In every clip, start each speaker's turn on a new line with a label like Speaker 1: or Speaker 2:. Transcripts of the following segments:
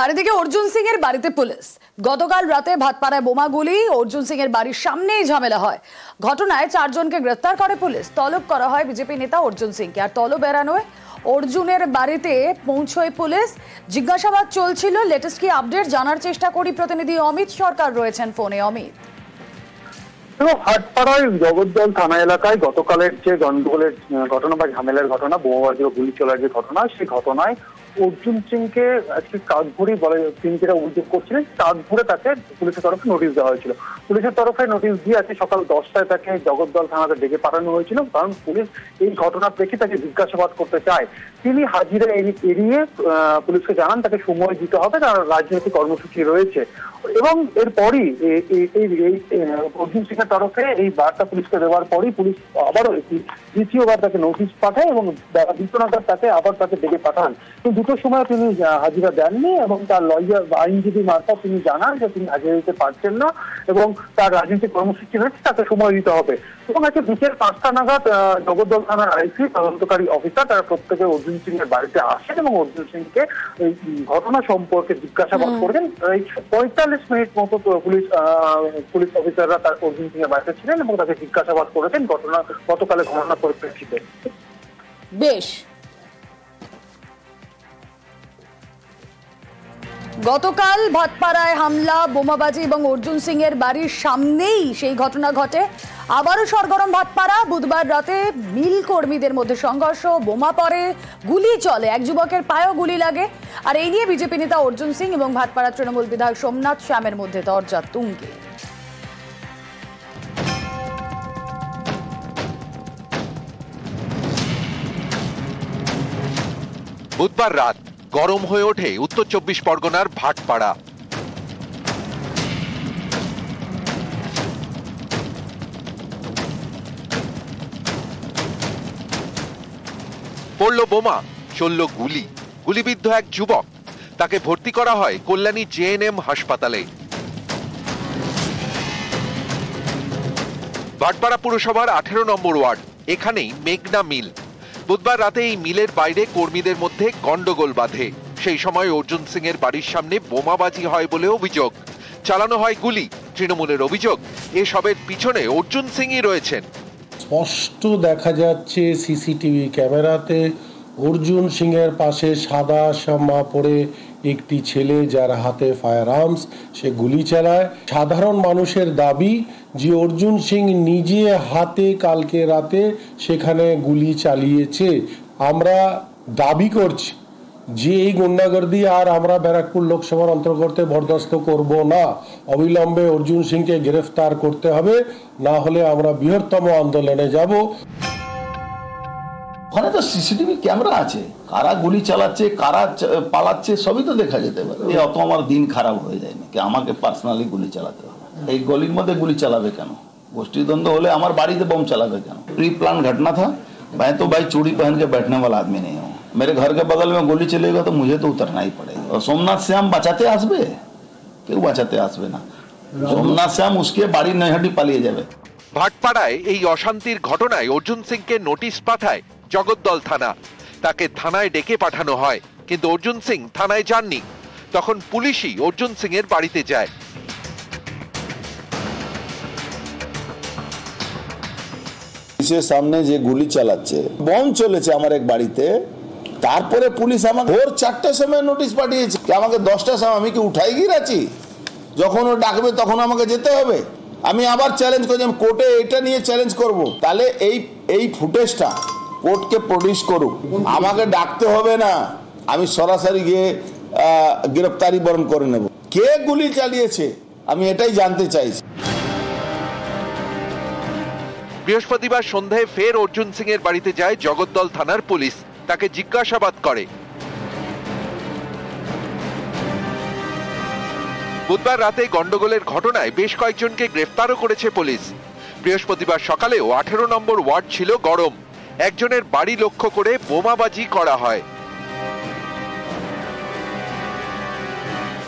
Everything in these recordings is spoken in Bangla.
Speaker 1: আর এদিকে অর্জুন সিং এর বাড়িতে পুলিশ। গতকাল রাতে ভাটপাড়ায় বোমাগুলি, অর্জুন সিং এর বাড়ির সামনেই ঝামেলা হয়। ঘটনায় 4 জনকে গ্রেফতার করে পুলিশ। তলব করা হয় বিজেপি নেতা অর্জুন সিংকে। আর তলব এড়ানোয় অর্জুনের বাড়িতে পৌঁছয় পুলিশ। জিজ্ঞাসাবাদ চলছিল। লেটেস্ট কি আপডেট জানার চেষ্টা করি, প্রতিনিধি অমিত সরকার রয়েছেন ফোনে। অমিত,
Speaker 2: ভাটপাড়ায় জগদ্দল থানা এলাকায় গতকালের যে গন্ডগোলের ঘটনা বা ঝামেলার ঘটনা, বোমাবাজি ও গুলি চলার যে ঘটনা, সেই ঘটনায় অর্জুন সিংকে আজকে কাকভরি বলে তিনি যেটা অভিযোগ করছিলেন, কাকভরে তাকে পুলিশের তরফে নোটিশ দেওয়া হয়েছিল। পুলিশের তরফে নোটিশ দিয়ে আজকে সকাল 10টায় তাকে জগদ্দল থানাতে ডেকে পাঠানো হয়েছিল, কারণ পুলিশ এই ঘটনার প্রেক্ষিতে তাকে জিজ্ঞাসাবাদ করতে চায়। তিনি হাজিরা এড়িয়ে পুলিশকে জানান তাকে সময় দিতে হবে, তার রাজনৈতিক কর্মসূচি রয়েছে। এবং এরপরই অর্জুন সিং এর তরফে এই বার্তা পুলিশকে দেওয়ার পরই পুলিশ আবারও দ্বিতীয়বার তাকে নোটিশ পাঠায় এবং দ্বিতীয়বার তাকে ডেকে পাঠান। কিন্তু দুটোর সময় তিনি হাজিরা দেননি এবং তার লয়ার বা আইনজীবী মারফত তিনি জানান যে তিনি হাজিরা দিতে পারছেন না এবং তার রাজনৈতিক কর্মসূচি রয়েছে, তাকে সময় দিতে হবে। এবং আজকে বিকেল 5টা নাগাদ জগদ্দল থানার আইসি তদন্তকারী অফিসার তারা প্রত্যেকে অর্জুন সিং এর বাড়িতে আসেন এবং অর্জুন সিংকে এই ঘটনা সম্পর্কে জিজ্ঞাসাবাদ করেন। এই 45 মিনিট মতো পুলিশ অফিসাররা তার অর্জুন সিং এর বাড়িতে ছিলেন এবং তাকে জিজ্ঞাসাবাদ করেছেন গতকালের ঘটনার পরিপ্রেক্ষিতে।
Speaker 1: বেশ, গতকাল ভাটপাড়ায় হামলা, বোমাবাজি এবং অর্জুন সিং এর বাড়ির সামনেই সেই ঘটনা ঘটে। আবারও সরগরম ভাটপাড়া। বুধবার রাতে মিল কর্মীদের মধ্যে সংঘর্ষ, বোমা পড়ে, গুলি চলে, এক যুবকের পায়েও গুলি লাগে। আর এই নিয়ে বিজেপি নেতা অর্জুন সিং এবং ভাটপাড়া তৃণমূল বিধায়ক সোমনাথ শ্যামের মধ্যে দরজা তুঙ্গে।
Speaker 3: বুধবার রাত গরম হয়ে ওঠে উত্তর 24 পরগনার ভাটপাড়া। পড়ল বোমা, চলল গুলি, গুলিবিদ্ধ এক যুবক। তাকে ভর্তি করা হয় কল্যাণী জেএনএম হাসপাতালে। ভাটপাড়া পুরসভার 18 নম্বর ওয়ার্ড, এখানেই মেঘনা মিল। বুধবার রাতে এই মিলের বাইরে কর্মীদের মধ্যে গন্ডগোল বাধে। সেই সময় অর্জুন সিং এর বাড়ির সামনে বোমাবাজি হয় বলে অভিযোগ। চালানো হয় গুলি। তৃণমূলের অভিযোগ এসবের পিছনে অর্জুন সিংই রয়েছেন।
Speaker 4: স্পষ্ট দেখা যাচ্ছে সিসিটিভি ক্যামেরাতে অর্জুন সিং এর পাশে সাদা জামা পরে একটি ছেলে, যার হাতে ফায়ার আর্মস, সে গুলি চালায়। সাধারণ মানুষের দাবি যে অর্জুন সিং নিজে হাতে কালকে রাতে সেখানে গুলি চালিয়েছে। আমরা দাবি করছি যে এই গুন্ডাগর্দি আর আমরা ব্যারাকপুর লোকসভার অন্তর্গত বরদাস্ত করব না। অবিলম্বে অর্জুন সিংকে গ্রেফতার করতে হবে, না হলে আমরা বৃহত্তম আন্দোলনে যাব।
Speaker 5: ওখানে তো সিসিটিভি ক্যামেরা আছে, কারা গুলি চালাচ্ছে, কারা পালাচ্ছে, সবই তো দেখা যেতে পারে। অত আমার দিন খারাপ হয়ে যায় না কি আমাকে পার্সোনালি গুলি চালাতে হবে? এই গলির মধ্যে গুলি চালাবে কেন? গোষ্ঠীদ্বন্দ্ব হলে আমার বাড়িতে বম চালাবে কেন? प्री प्लान घटना था। मैं तो भाई चूड़ी पहन के बैठने वाला आदमी नहीं हूँ। मेरे घर के बगल में गोली चलेगा तो मुझे तो उतरना ही पड़ेगा। और सोमनाथ श्याम बचाते आसबे, क्यों बचाते आसबे ना? सोमनाथ श्याम उसके बाड़ी नहटी पालिए जाবে।
Speaker 3: ভাটপাড়ায় এই অশান্তির ঘটনায় অর্জুন সিংকে নোটিশ পাঠায় জগদ্দল থানা। তাকে থানায় ডেকে পাঠানো হয়, কিন্তু অর্জুন সিং থানায় যাননি। তখন পুলিশই অর্জুন সিং এর বাড়িতে যায়।
Speaker 5: পুলিশের সামনে যে গুলি চালাচ্ছে, বম চলেছে আমার এক বাড়িতে, তারপরে পুলিশ আমাকে ভোর 4টার সময় নোটিশ পাঠিয়েছে। আমাকে 10টার সময় আমি কি উঠাই গিয়ে আছি? যখন ও ডাকবে তখন আমাকে যেতে হবে। আমি আবার চ্যালেঞ্জ করছি, আমি কোর্টে এটা নিয়ে চ্যালেঞ্জ করব। তাহলে এই ফুটেজটা কোর্টকে প্রডিউস করুক, আমাকে ডাকতে হবে না, আমি সরাসরি গিয়ে গ্রেফতারি বরণ করে নেব। কে গুলি চালিয়েছে আমি এটাই জানতে চাইছি।
Speaker 3: বৃহস্পতিবার সন্ধ্যায় ফের অর্জুন সিং এর বাড়িতে যায় জগদ্দল থানার পুলিশ। তাকে জিজ্ঞাসাবাদ করে। বুধবার রাতে গন্ডগোলের ঘটনায় বেশ কয়েকজনকে গ্রেফতারও করেছে পুলিশ। বৃহস্পতিবার সকালেও 18 নম্বর ওয়ার্ড ছিল গরম। একজনের বাড়ি লক্ষ্য করে বোমাবাজি করা হয়।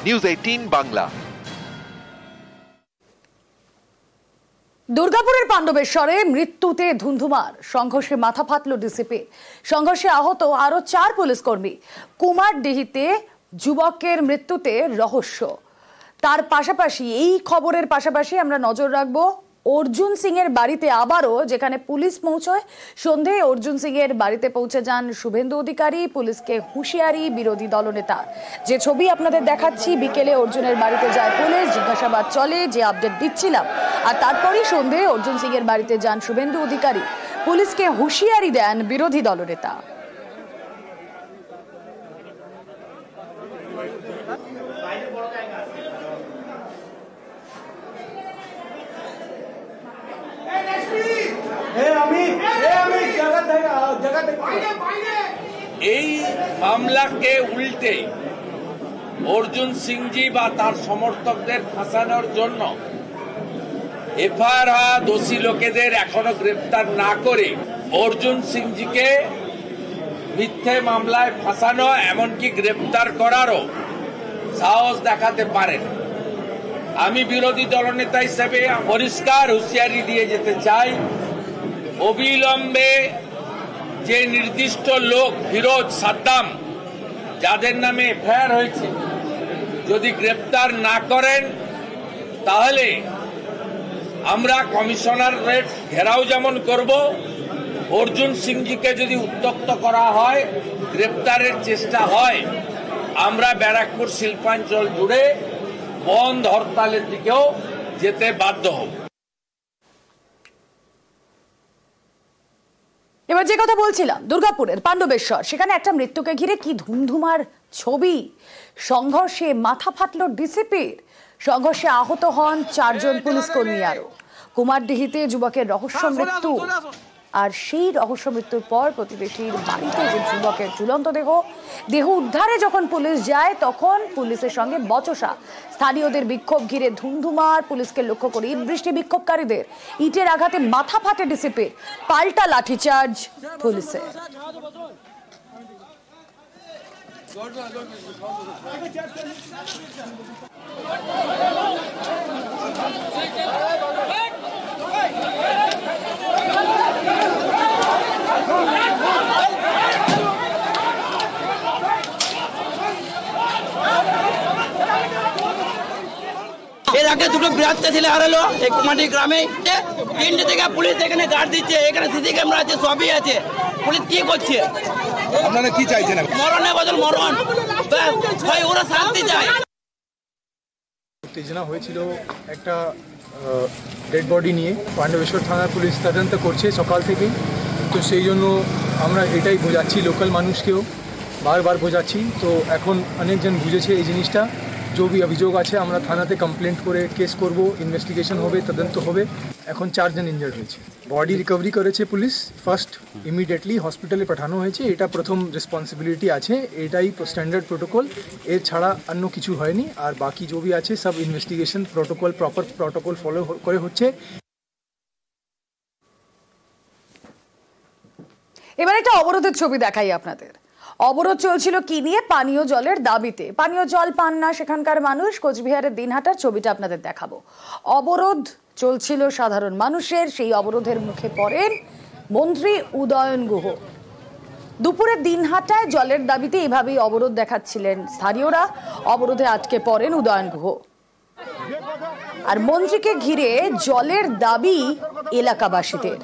Speaker 3: নিউজ 18 বাংলা।
Speaker 1: দুর্গাপুরের পাণ্ডবেশ্বরে মৃত্যুতে ধুন্ধুমার। সংঘর্ষে মাথা ফাটল ডিসিপি। সংঘর্ষে আহত আরো 4 পুলিশ কর্মী। কুমারডিহিতে যুবকের মৃত্যুতে রহস্য। তার পাশাপাশি এই খবরের পাশাপাশি আমরা নজর রাখবো অর্জুন সিং এর বাড়িতে আবারও, যেখানে পুলিশ পৌঁছয় সন্ধে অর্জুন সিং এর বাড়িতে পৌঁছে যান শুভেন্দু অধিকারী। পুলিশকে হুঁশিয়ারি বিরোধী দলনেতা। যে ছবি আপনাদের দেখাচ্ছি, বিকেলে অর্জুনের বাড়িতে যায় পুলিশ, জিজ্ঞাসাবাদ চলে, যে আপডেট দিচ্ছিলাম, আর তারপরই সন্ধে অর্জুন সিং এর বাড়িতে যান শুভেন্দু অধিকারী। পুলিশকে হুঁশিয়ারি দেন বিরোধী দলনেতা।
Speaker 6: এই মামলাকে উল্টে অর্জুন সিংজি বা তার সমর্থকদের ফাঁসানোর জন্য এফআইআর দোষী লোকেদের এখনো গ্রেফতার না করে অর্জুন সিংজিকে মিথ্যে মামলায় ফাঁসানো, এমনকি গ্রেফতার করারও সাহস দেখাতে পারেন। আমি বিরোধী দলনেতা হিসেবে পরিষ্কার হুঁশিয়ারি দিয়ে যেতে চাই, অবিলম্বে যে নির্দিষ্ট লোক ফিরোজ সাদ্দাম, যাদের নামে এফআইআর হয়েছে, যদি গ্রেপ্তার না করেন তাহলে আমরা কমিশনারেট ঘেরাও যেমন করব, অর্জুন সিংজিকে যদি উত্ত্যক্ত করা হয়, গ্রেপ্তারের চেষ্টা হয়, আমরা ব্যারাকপুর শিল্পাঞ্চল জুড়ে বন্ধ হরতালের দিকেও যেতে বাধ্য হব।
Speaker 1: এবার যে কথা বলছিলাম, দুর্গাপুরের পাণ্ডবেশ্বর, সেখানে একটা মৃত্যুকে ঘিরে কি ধুমধুমার ছবি। সংঘর্ষে মাথা ফাটল ডিসিপির, সংঘর্ষে আহত হন 4 জন পুলিশ কর্মী। আরো কুমারডিহিতে যুবকের রহস্য মৃত্যু, আর সেই রহস্য মৃত্যুর পর প্রতিবেশীর বাড়িতে যে যুবকের ঝুলন্ত দেহ উদ্ধারে যখন পুলিশ যায়, তখন পুলিশের সঙ্গে বচসা। স্থানীয়দের বিক্ষোভ ঘিরে ধুমধুমার, পুলিশকে লক্ষ্য করে ইট বৃষ্টি বিক্ষোভকারীদের। ইটের আঘাতে মাথা ফাটে ডিসিপির, পাল্টা লাঠিচার্জ পুলিশের।
Speaker 7: এর আগে দুটো বৃহত্তা ছেলে হারালো এই কুমারডি গ্রামে। 3টে থেকে পুলিশ এখানে গার্ড দিচ্ছে, এখানে সিসি ক্যামেরা আছে, সবই আছে। পুলিশ কি করছে?
Speaker 8: আপনারা কি চাইছেন?
Speaker 7: মরণের বদল মরণ, ভাই ওরা শান্তি চায়।
Speaker 9: উত্তেজনা হয়েছিল একটা ডেড বডি নিয়ে, পাণ্ডবেশ্বর থানার পুলিশ তদন্ত করছে সকাল থেকেই। তো সেই জন্য আমরা এটাই বোঝাচ্ছি, লোকাল মানুষকেও বারবার বোঝাচ্ছি। তো এখন অনেকজন বুঝেছে এই জিনিসটা। जो भी अभियोग আছে আমরা থানাতে কমপ্লেন্ট করে কেস করব, ইনভেস্টিগেশন হবে, তদন্ত হবে। এখন 4 জন ইনজার্ড হয়েছে, বডি রিকভারি করেছে পুলিশ। ফার্স্ট ইমিডিয়েটলি হসপিটালে পাঠানো হয়েছে, এটা প্রথম রেসপন্সিবিলিটি আছে, এটাই স্ট্যান্ডার্ড প্রোটোকল, এর ছাড়া অন্য কিছু হয়নি। আর বাকি जो भी আছে সব investigation protocol, proper protocol follow করে হচ্ছে।
Speaker 1: এবার একটা অবরোধের ছবি দেখাই আপনাদের। অবরোধ চলছিল কি নিয়ে? পানীয় জলের দাবিতে। পানীয় জল পান না সেখানকার মানুষ। কোচবিহারের দিনহাটার ছবিটা আপনাদের দেখাবো। অবরোধ চলছিল সাধারণ মানুষের, সেই অবরোধের মুখে পড়েন মন্ত্রী উদয়ন গুহ। দুপুরে দিনহাটায় জলের দাবিতে এভাবেই অবরোধ দেখাচ্ছিলেন স্থানীয়রা। অবরোধে আটকে পড়েন উদয়ন গুহ। আর মন্ত্রীকে ঘিরে জলের দাবি এলাকাবাসীদের।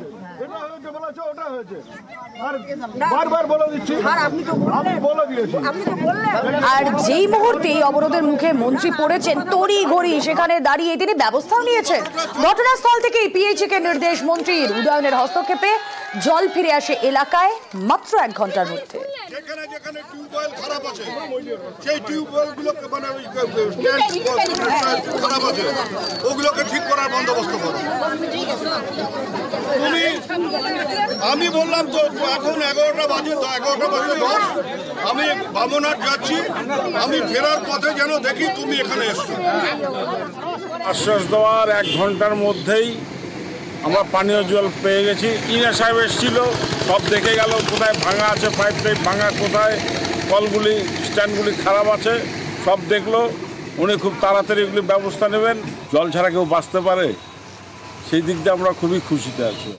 Speaker 1: আর যেই মুহূর্তে অবরোধের মুখে মন্ত্রী পড়েছেন, তড়ি ঘড়ি সেখানে দাঁড়িয়ে তিনি ব্যবস্থাও নিয়েছেন। ঘটনাস্থল থেকে পিএইচই কে নির্দেশ মন্ত্রীর, উদয়নের হস্তক্ষেপে জল ফিরে আসে এলাকায় মাত্র 1 ঘন্টার মধ্যে।
Speaker 8: যেখানে টিউবওয়েল খারাপ আছে, সেই টিউবওয়েলগুলো মানে খারাপ আছে, ওগুলোকে ঠিক করার বন্দোবস্ত করো। আমি বললাম তো এখন 11টা বাজে, 11টা বাজে 10, আমি বামনাট যাচ্ছি, আমি ফেরার পথে যেন দেখি তুমি এখানে এসছো। আশ্বাস দেওয়ার 1 ঘন্টার মধ্যেই আমরা পানীয় জল পেয়ে গেছি। ইঞ্জিনিয়ার সাহেব এসেছিল, সব দেখে গেল কোথায় ভাঙা আছে, পাইপ টাইপ ভাঙা কোথায়, কলগুলি স্ট্যান্ডগুলি খারাপ আছে, সব দেখলো। উনি খুব তাড়াতাড়ি এগুলি ব্যবস্থা নেবেন। জল ছাড়া কেউ বাঁচতে পারে, সেই দিক দিয়ে আমরা খুবই খুশিতে আছি।